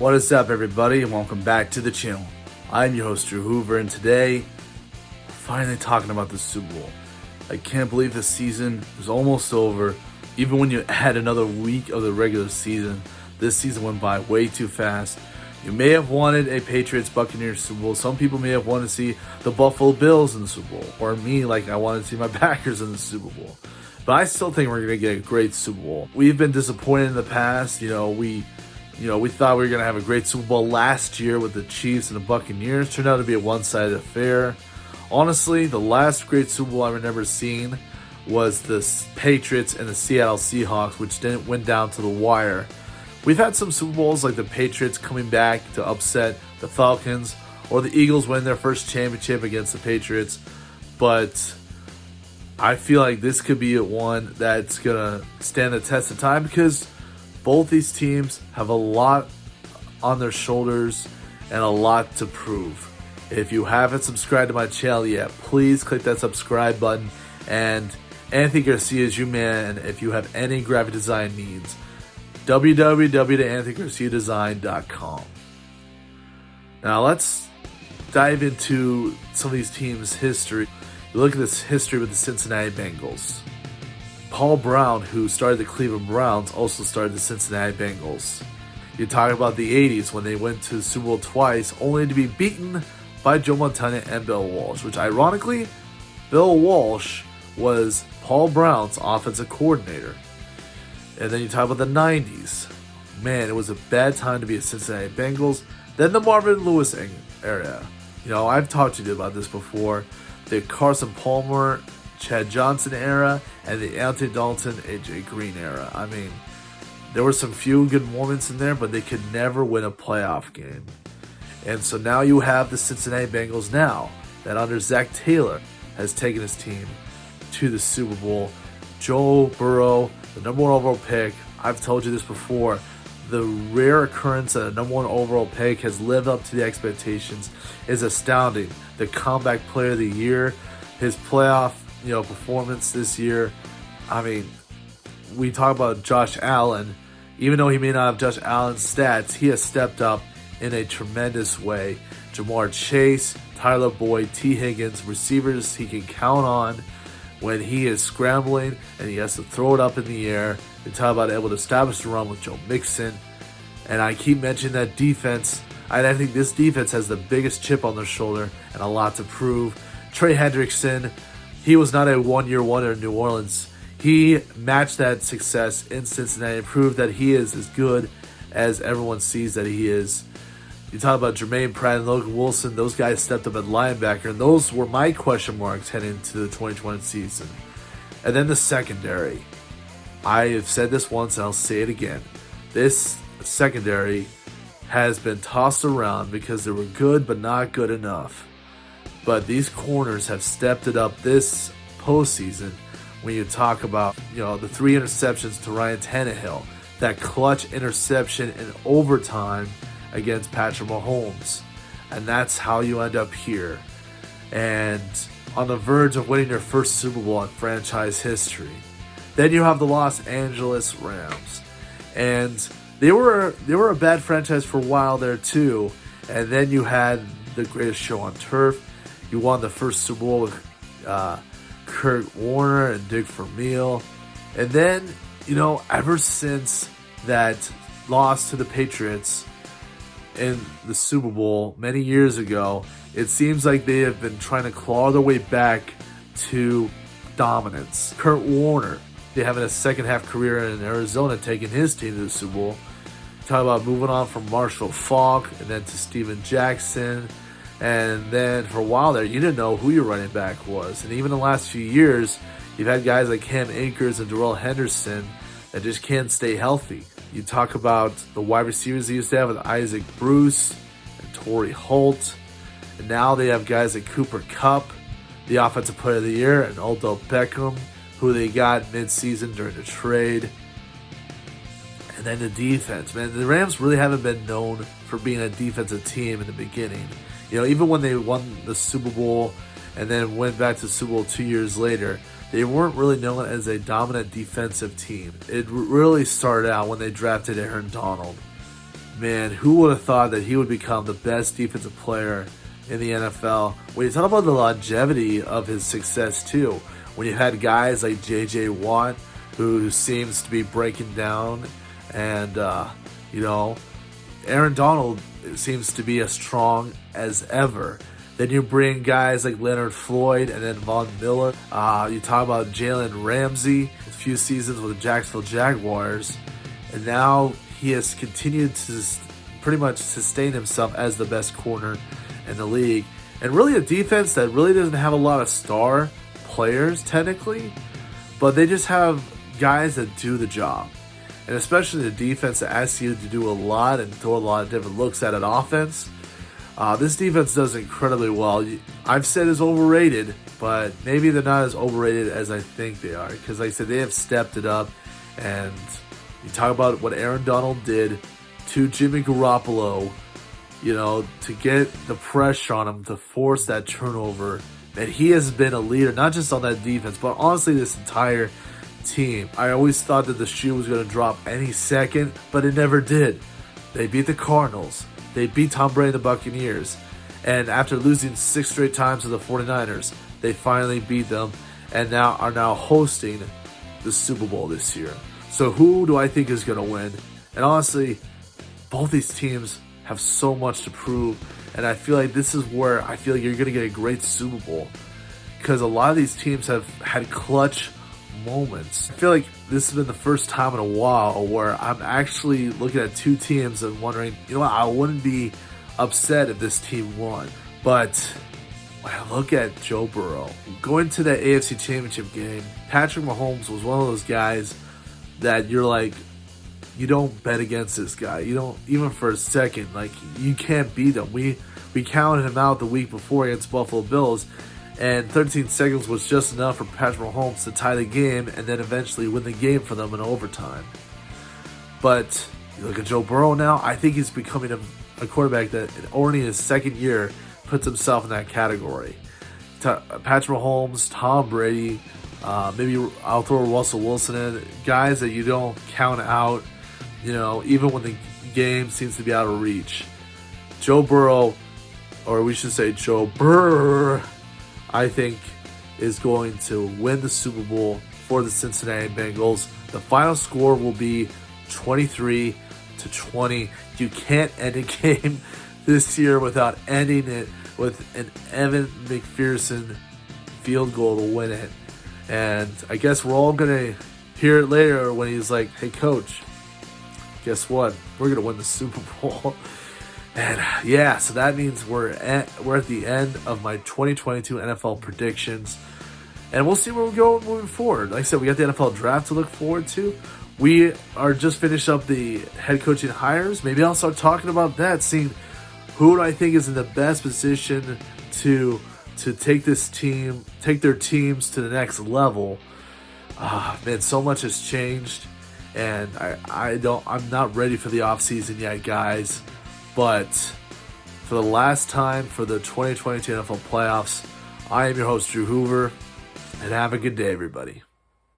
What is up, everybody, and welcome back to the channel. I'm your host, Drew Hoover, and today we're finally talking about the Super Bowl. I can't believe the season is almost over. Even when you add another week of the regular season, this season went by way too fast. You may have wanted a Patriots-Buccaneers Super Bowl. Some people may have wanted to see the Buffalo Bills in the Super Bowl. Or me, like I wanted to see my Packers in the Super Bowl. But I still think we're going to get a great Super Bowl. We've been disappointed in the past. We thought we were going to have a great Super Bowl last year with the Chiefs and the Buccaneers. Turned out to be a one-sided affair. Honestly, the last great Super Bowl I remember seeing was the Patriots and the Seattle Seahawks, which didn't win down to the wire. We've had some Super Bowls like the Patriots coming back to upset the Falcons, or the Eagles win their first championship against the Patriots. But I feel like this could be one that's going to stand the test of time because both these teams have a lot on their shoulders and a lot to prove. If you haven't subscribed to my channel yet, please click that subscribe button. And Anthony Garcia is your man if you have any graphic design needs. www.anthonygarciadesign.com. Now let's dive into some of these teams' history. You look at this history with the Cincinnati Bengals. Paul Brown, who started the Cleveland Browns, also started the Cincinnati Bengals. You talk about the 80s when they went to the Super Bowl twice, only to be beaten by Joe Montana and Bill Walsh, which ironically, Bill Walsh was Paul Brown's offensive coordinator. And then you talk about the 90s. Man, it was a bad time to be a Cincinnati Bengals. Then the Marvin Lewis era. I've talked to you about this before. The Carson Palmer, Chad Johnson era, and the Anthony Dalton, AJ Green era. I mean, there were some few good moments in there, but they could never win a playoff game. And so now you have the Cincinnati Bengals now that under Zach Taylor has taken his team to the Super Bowl. Joe Burrow, the number one overall pick. I've told you this before. The rare occurrence that a number one overall pick has lived up to the expectations is astounding. The comeback player of the year, his playoff, performance this year. I mean, we talk about Josh Allen. Even though he may not have Josh Allen's stats, he has stepped up in a tremendous way. Jamar Chase, Tyler Boyd, T. Higgins, receivers he can count on when he is scrambling and he has to throw it up in the air. We talk about able to establish the run with Joe Mixon. And I keep mentioning that defense. I think this defense has the biggest chip on their shoulder and a lot to prove. Trey Hendrickson, he was not a one-year wonder in New Orleans. He matched that success in Cincinnati and proved that he is as good as everyone sees that he is. You talk about Jermaine Pratt and Logan Wilson. Those guys stepped up at linebacker, and those were my question marks heading into the 2020 season. And then the secondary. I have said this once, and I'll say it again. This secondary has been tossed around because they were good but not good enough. But these corners have stepped it up this postseason when you talk about, the 3 interceptions to Ryan Tannehill, that clutch interception in overtime against Patrick Mahomes. And that's how you end up here. And on the verge of winning their first Super Bowl in franchise history. Then you have the Los Angeles Rams. And they were a bad franchise for a while there too. And then you had the greatest show on turf. You won the first Super Bowl with Kurt Warner and Dick Vermeil. And then, ever since that loss to the Patriots in the Super Bowl many years ago, it seems like they have been trying to claw their way back to dominance. Kurt Warner, they having a second half career in Arizona, taking his team to the Super Bowl. Talk about moving on from Marshall Faulk and then to Steven Jackson. And then for a while there, you didn't know who your running back was. And even the last few years, you've had guys like Cam Akers and Darrell Henderson that just can't stay healthy. You talk about the wide receivers they used to have with Isaac Bruce and Torrey Holt. And now they have guys like Cooper Kupp, the offensive player of the year, and Odell Beckham, who they got mid-season during the trade. And then the defense, man. The Rams really haven't been known for being a defensive team in the beginning. Even when they won the Super Bowl and then went back to the Super Bowl 2 years later, they weren't really known as a dominant defensive team. It really started out when they drafted Aaron Donald. man, who would have thought that he would become the best defensive player in the NFL? When you talk about the longevity of his success too, when you had guys like J.J. Watt, who seems to be breaking down, and Aaron Donald seems to be as strong as ever. Then you bring guys like Leonard Floyd and then Von Miller. You talk about Jalen Ramsey, a few seasons with the Jacksonville Jaguars, and now he has continued to pretty much sustain himself as the best corner in the league. And really a defense that really doesn't have a lot of star players technically, but they just have guys that do the job. And especially the defense that asks you to do a lot and throw a lot of different looks at an offense. This defense does incredibly well. I've said it's overrated, but maybe they're not as overrated as I think they are. Because like I said, they have stepped it up. And you talk about what Aaron Donald did to Jimmy Garoppolo, to get the pressure on him, to force that turnover. And he has been a leader, not just on that defense, but honestly this entire team. I always thought that the shoe was going to drop any second, but it never did. They beat the Cardinals. They beat Tom Brady and the Buccaneers. And after losing 6 straight times to the 49ers, they finally beat them and are now hosting the Super Bowl this year. So who do I think is going to win? And honestly, both these teams have so much to prove. And I feel like this is where I feel like you're going to get a great Super Bowl. Because a lot of these teams have had clutch moments. I feel like this has been the first time in a while where I'm actually looking at two teams and wondering, I wouldn't be upset if this team won. But when I look at Joe Burrow, going to that AFC Championship game, Patrick Mahomes was one of those guys that you're like, you don't bet against this guy. You don't, even for a second, like, you can't beat him. We counted him out the week before against Buffalo Bills, and 13 seconds was just enough for Patrick Mahomes to tie the game and then eventually win the game for them in overtime. But you look at Joe Burrow now, I think he's becoming a quarterback that already in his second year puts himself in that category. Patrick Mahomes, Tom Brady, maybe I'll throw Russell Wilson in, guys that you don't count out, even when the game seems to be out of reach. Joe Burrow, or we should say Joe Burr, I think is going to win the Super Bowl for the Cincinnati Bengals. The final score will be 23-20. You can't end a game this year without ending it with an Evan McPherson field goal to win it. And I guess we're all going to hear it later when he's like, hey, coach, guess what? We're going to win the Super Bowl. And yeah, so that means we're at the end of my 2022 NFL predictions. And we'll see where we go moving forward. Like I said, we got the NFL draft to look forward to. We are just finished up the head coaching hires. Maybe I'll start talking about that, seeing who do I think is in the best position to take their teams to the next level. Man, so much has changed, and I'm not ready for the offseason yet, guys. But for the last time for the 2022 NFL playoffs, I am your host, Drew Hoover, and have a good day, everybody.